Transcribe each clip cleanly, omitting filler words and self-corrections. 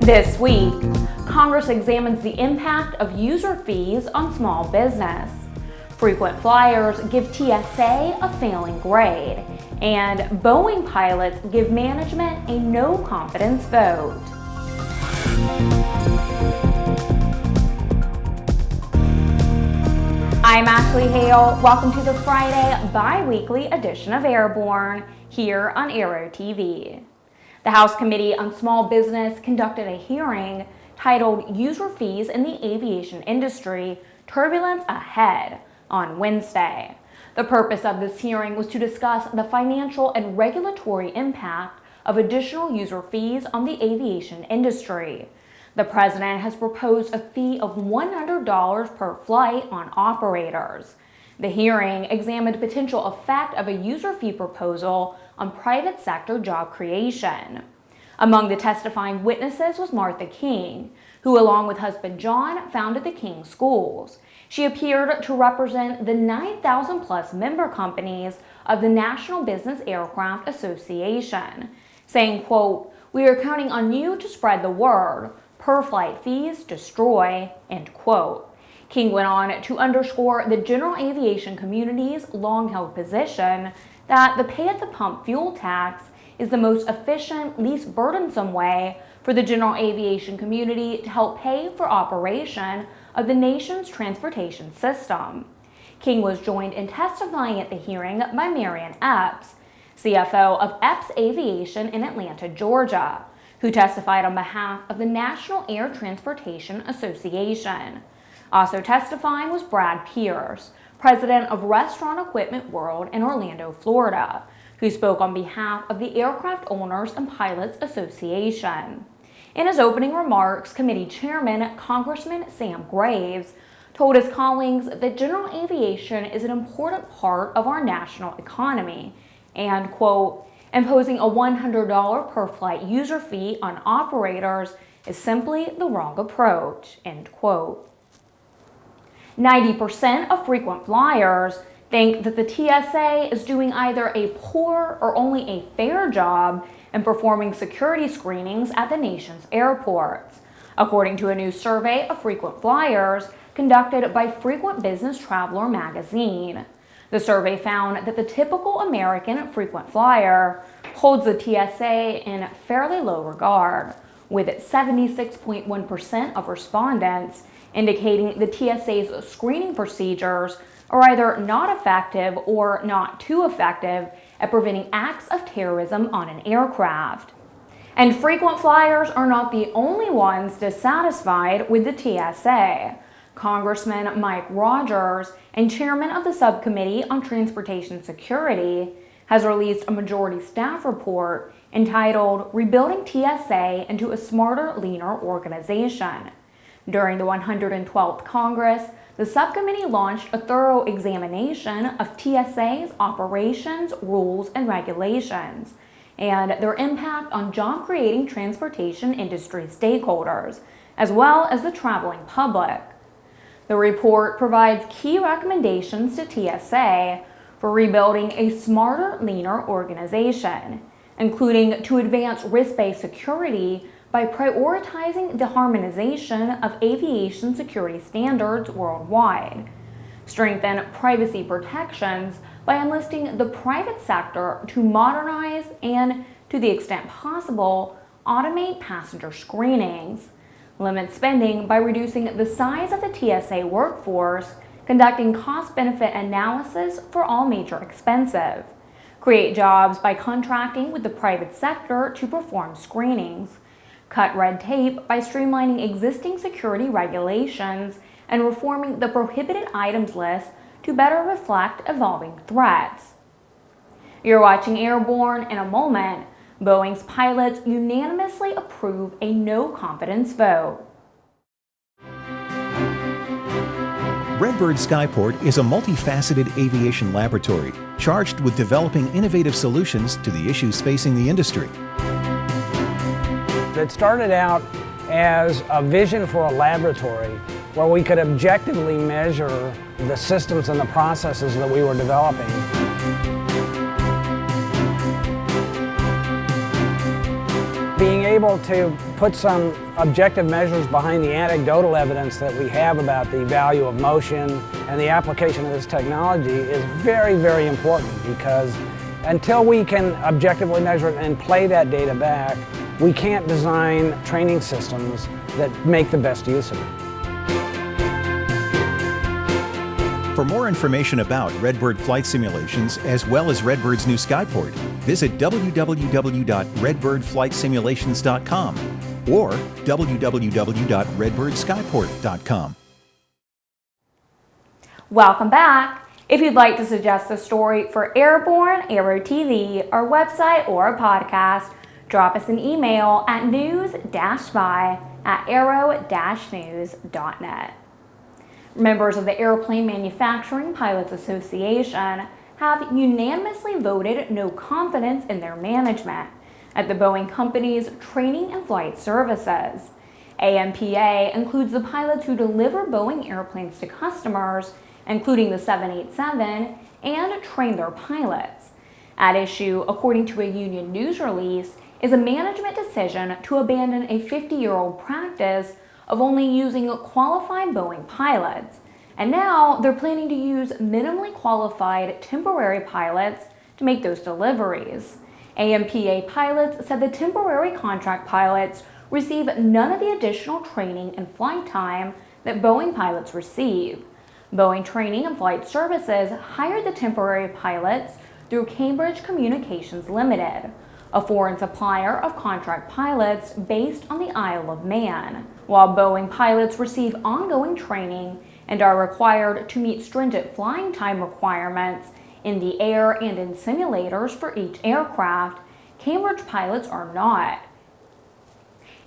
This week, Congress examines the impact of user fees on small business. Frequent flyers give TSA a failing grade, and Boeing pilots give management a no confidence vote. I'm Ashley Hale. Welcome to the Friday bi-weekly edition of Airborne here on Aero-TV. The House Committee on Small Business conducted a hearing titled User Fees in the Aviation Industry, Turbulence Ahead on Wednesday. The purpose of this hearing was to discuss the financial and regulatory impact of additional user fees on the aviation industry. The President has proposed a fee of $100 per flight on operators. The hearing examined potential effect of a user fee proposal on private sector job creation. Among the testifying witnesses was Martha King, who along with husband John founded the King Schools. She appeared to represent the 9,000 plus member companies of the National Business Aircraft Association, saying, quote, "We are counting on you to spread the word. Per flight fees destroy," end quote. King went on to underscore the general aviation community's long-held position that the pay-at-the-pump fuel tax is the most efficient, least burdensome way for the general aviation community to help pay for operation of the nation's transportation system. King was joined in testifying at the hearing by Marian Epps, CFO of Epps Aviation in Atlanta, Georgia, who testified on behalf of the National Air Transportation Association. Also testifying was Brad Pierce, president of Restaurant Equipment World in Orlando, Florida, who spoke on behalf of the Aircraft Owners and Pilots Association. In his opening remarks, committee chairman Congressman Sam Graves told his colleagues that general aviation is an important part of our national economy and, quote, "imposing a $100 per flight user fee on operators is simply the wrong approach," end quote. 90% of frequent flyers think that the TSA is doing either a poor or only a fair job in performing security screenings at the nation's airports, according to a new survey of frequent flyers conducted by Frequent Business Traveler magazine. The survey found that the typical American frequent flyer holds the TSA in fairly low regard, with 76.1% of respondents indicating the TSA's screening procedures are either not effective or not too effective at preventing acts of terrorism on an aircraft. And frequent flyers are not the only ones dissatisfied with the TSA. Congressman Mike Rogers, and chairman of the Subcommittee on Transportation Security, has released a majority staff report entitled Rebuilding TSA into a Smarter, Leaner Organization. During the 112th Congress, the subcommittee launched a thorough examination of TSA's operations, rules, and regulations, and their impact on job-creating transportation industry stakeholders, as well as the traveling public. The report provides key recommendations to TSA for rebuilding a smarter, leaner organization, including to advance risk-based security by prioritizing the harmonization of aviation security standards worldwide, strengthen privacy protections by enlisting the private sector to modernize and, to the extent possible, automate passenger screenings, limit spending by reducing the size of the TSA workforce, conducting cost-benefit analysis for all major expenses, create jobs by contracting with the private sector to perform screenings, cut red tape by streamlining existing security regulations and reforming the prohibited items list to better reflect evolving threats. You're watching Airborne. In a moment, Boeing's pilots unanimously approve a no-confidence vote. Redbird Skyport is a multifaceted aviation laboratory charged with developing innovative solutions to the issues facing the industry. It started out as a vision for a laboratory where we could objectively measure the systems and the processes that we were developing. able to put some objective measures behind the anecdotal evidence that we have about the value of motion and the application of this technology is very, very important, because until we can objectively measure it and play that data back, we can't design training systems that make the best use of it. For more information about Redbird flight simulations, as well as Redbird's new Skyport, visit www.redbirdflightsimulations.com or www.redbirdskyport.com. Welcome back. If you'd like to suggest a story for Airborne, Aero-TV, our website, or a podcast, drop us an email at news-by@aero-news.net. Members of the Airplane Manufacturing Pilots Association have unanimously voted no confidence in their management at the Boeing company's training and flight services. AMPA includes the pilots who deliver Boeing airplanes to customers, including the 787, and train their pilots. At issue, according to a union news release, is a management decision to abandon a 50-year-old practice of only using qualified Boeing pilots. And now they're planning to use minimally qualified temporary pilots to make those deliveries. AMPA pilots said the temporary contract pilots receive none of the additional training and flight time that Boeing pilots receive. Boeing Training and Flight Services hired the temporary pilots through Cambridge Communications Limited, a foreign supplier of contract pilots based on the Isle of Man. While Boeing pilots receive ongoing training and are required to meet stringent flying time requirements in the air and in simulators for each aircraft, Cambridge pilots are not.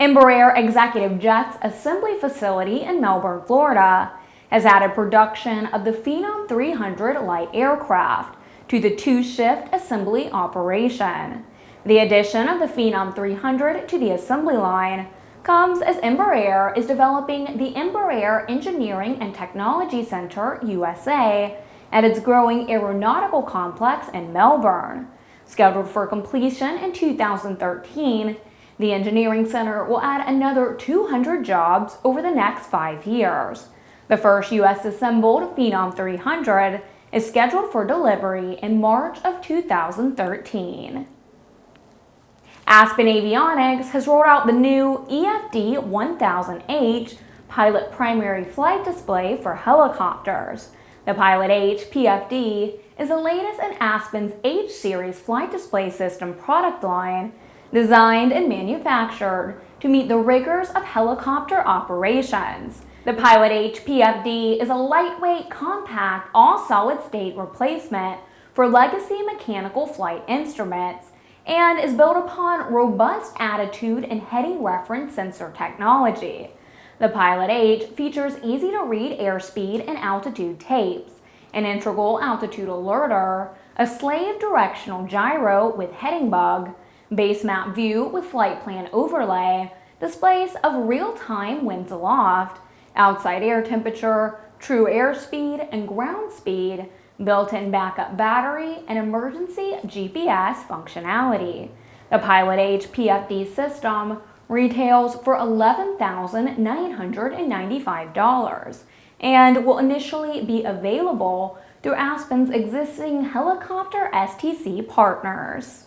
Embraer Executive Jets Assembly Facility in Melbourne, Florida, has added production of the Phenom 300 light aircraft to the two-shift assembly operation. The addition of the Phenom 300 to the assembly line comes as Embraer is developing the Embraer Engineering and Technology Center, USA, at its growing aeronautical complex in Melbourne. Scheduled for completion in 2013, the Engineering Center will add another 200 jobs over the next 5 years. The first U.S.-assembled Phenom 300 is scheduled for delivery in March of 2013. Aspen Avionics has rolled out the new EFD-1000H Pilot Primary Flight Display for helicopters. The Pilot H PFD is the latest in Aspen's H-Series flight display system product line, designed and manufactured to meet the rigors of helicopter operations. The Pilot H PFD is a lightweight, compact, all-solid-state replacement for legacy mechanical flight instruments and is built upon robust attitude and heading reference sensor technology. The Pilot H features easy-to-read airspeed and altitude tapes, an integral altitude alerter, a slave directional gyro with heading bug, base map view with flight plan overlay, displays of real-time winds aloft, outside air temperature, true airspeed and ground speed, built-in backup battery, and emergency GPS functionality. The Pilot H PFD system retails for $11,995 and will initially be available through Aspen's existing helicopter STC partners.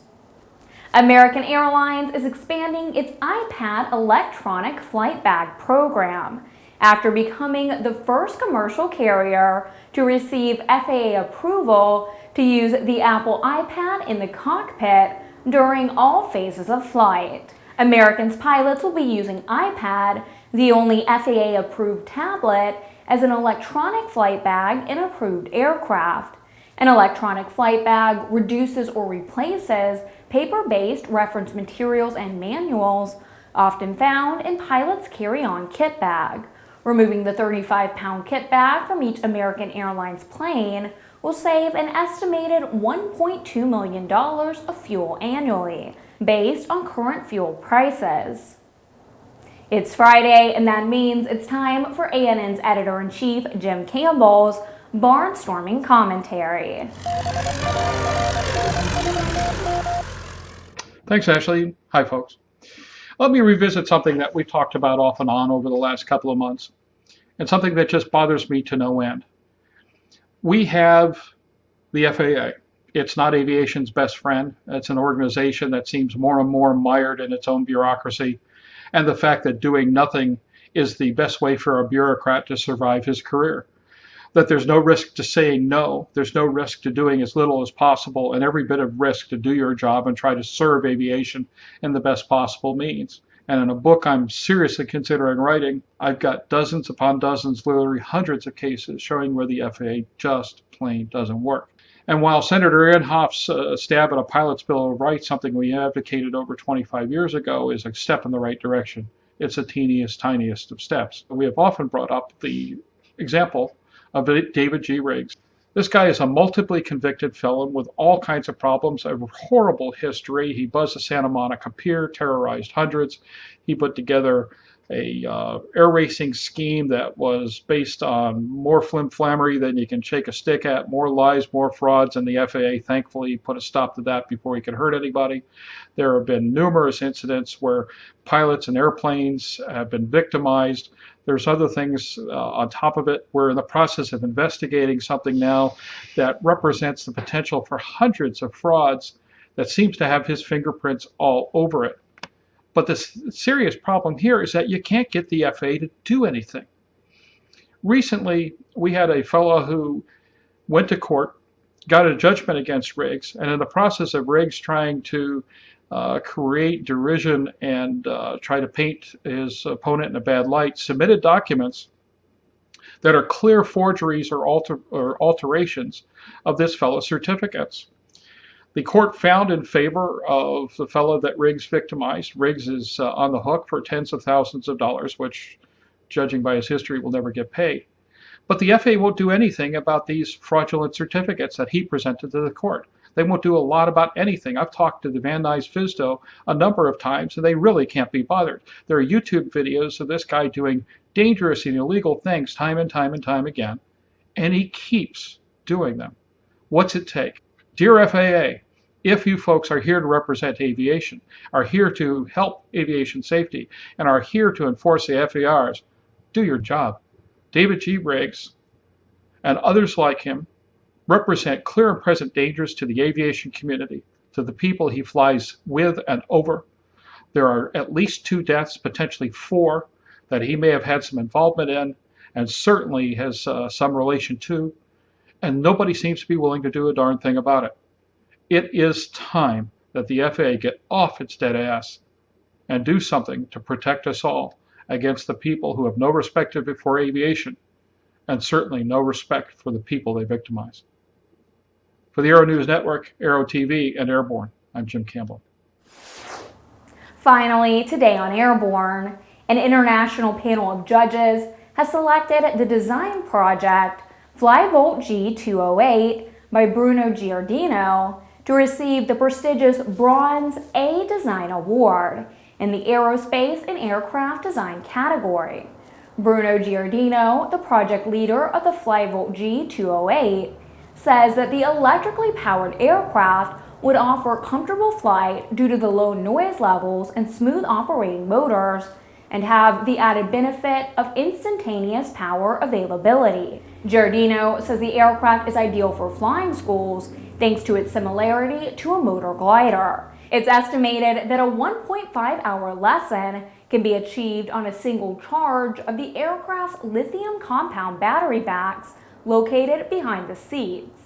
American Airlines is expanding its iPad electronic flight bag program after becoming the first commercial carrier to receive FAA approval to use the Apple iPad in the cockpit during all phases of flight. American's pilots will be using iPad, the only FAA-approved tablet, as an electronic flight bag in approved aircraft. An electronic flight bag reduces or replaces paper-based reference materials and manuals often found in pilots' carry-on kit bag. Removing the 35-pound kit bag from each American Airlines plane will save an estimated $1.2 million of fuel annually, based on current fuel prices. It's Friday, and that means it's time for ANN's editor-in-chief, Jim Campbell's barnstorming commentary. Thanks, Ashley. Hi, folks. Let me revisit something that we talked about off and on over the last couple of months, and something that just bothers me to no end. We have the FAA. It's not aviation's best friend. It's an organization that seems more and more mired in its own bureaucracy, and the fact that doing nothing is the best way for a bureaucrat to survive his career. That there's no risk to saying no, there's no risk to doing as little as possible, and every bit of risk to do your job and try to serve aviation in the best possible means. And in a book I'm seriously considering writing, I've got dozens upon dozens, literally hundreds of cases showing where the FAA just plain doesn't work. And while Senator Inhofe's stab at a pilot's bill of rights, something we advocated over 25 years ago, is a step in the right direction, it's the tiniest of steps. We have often brought up the example of David G. Riggs. This guy is a multiply convicted felon with all kinds of problems, a horrible history. He buzzed the Santa Monica Pier, terrorized hundreds. He put together a air racing scheme that was based on more flimflammery than you can shake a stick at, more lies, more frauds, and the FAA thankfully put a stop to that before he could hurt anybody. There have been numerous incidents where pilots and airplanes have been victimized. There's other things on top of it. We're in the process of investigating something now that represents the potential for hundreds of frauds that seems to have his fingerprints all over it. But the serious problem here is that you can't get the FAA to do anything. Recently, we had a fellow who went to court, got a judgment against Riggs, and in the process of Riggs trying to create derision and try to paint his opponent in a bad light, submitted documents that are clear forgeries or alterations of this fellow's certificates. The court found in favor of the fellow that Riggs victimized. Riggs is on the hook for tens of thousands of dollars, which, judging by his history, will never get paid. But the FAA won't do anything about these fraudulent certificates that he presented to the court. They won't do a lot about anything. I've talked to the Van Nuys FSDO a number of times, and they really can't be bothered. There are YouTube videos of this guy doing dangerous and illegal things time and time and time again, and he keeps doing them. What's it take? Dear FAA, if you folks are here to represent aviation, are here to help aviation safety, and are here to enforce the FARs, do your job. David G. Riggs and others like him represent clear and present dangers to the aviation community, to the people he flies with and over. There are at least 2 deaths, potentially 4, that he may have had some involvement in, and certainly has some relation to, and nobody seems to be willing to do a darn thing about it. It is time that the FAA get off its dead ass and do something to protect us all against the people who have no respect for aviation, and certainly no respect for the people they victimize. For the Aero-News Network, Aero-TV, and Airborne, I'm Jim Campbell. Finally, today on Airborne, an international panel of judges has selected the design project Flybolt G 208 by Bruno Giardino to receive the prestigious Bronze A Design Award in the Aerospace and Aircraft Design category. Bruno Giardino, the project leader of the Flybolt G 208, says that the electrically powered aircraft would offer comfortable flight due to the low noise levels and smooth operating motors, and have the added benefit of instantaneous power availability. Giardino says the aircraft is ideal for flying schools thanks to its similarity to a motor glider. It's estimated that a 1.5-hour lesson can be achieved on a single charge of the aircraft's lithium compound battery packs located behind the seats.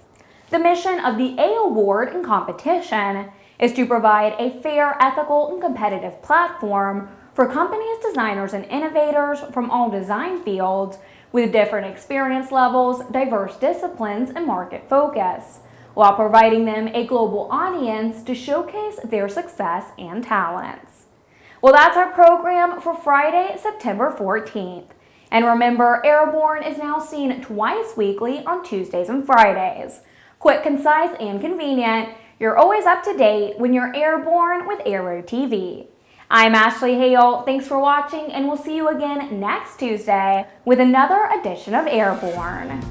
The mission of the A Award in competition is to provide a fair, ethical, and competitive platform for companies, designers, and innovators from all design fields with different experience levels, diverse disciplines, and market focus, while providing them a global audience to showcase their success and talents. Well, that's our program for Friday, September 14th. And remember, Airborne is now seen twice weekly on Tuesdays and Fridays. Quick, concise, and convenient, you're always up to date when you're airborne with Aero-TV. I'm Ashley Hale, thanks for watching, and we'll see you again next Tuesday with another edition of Airborne.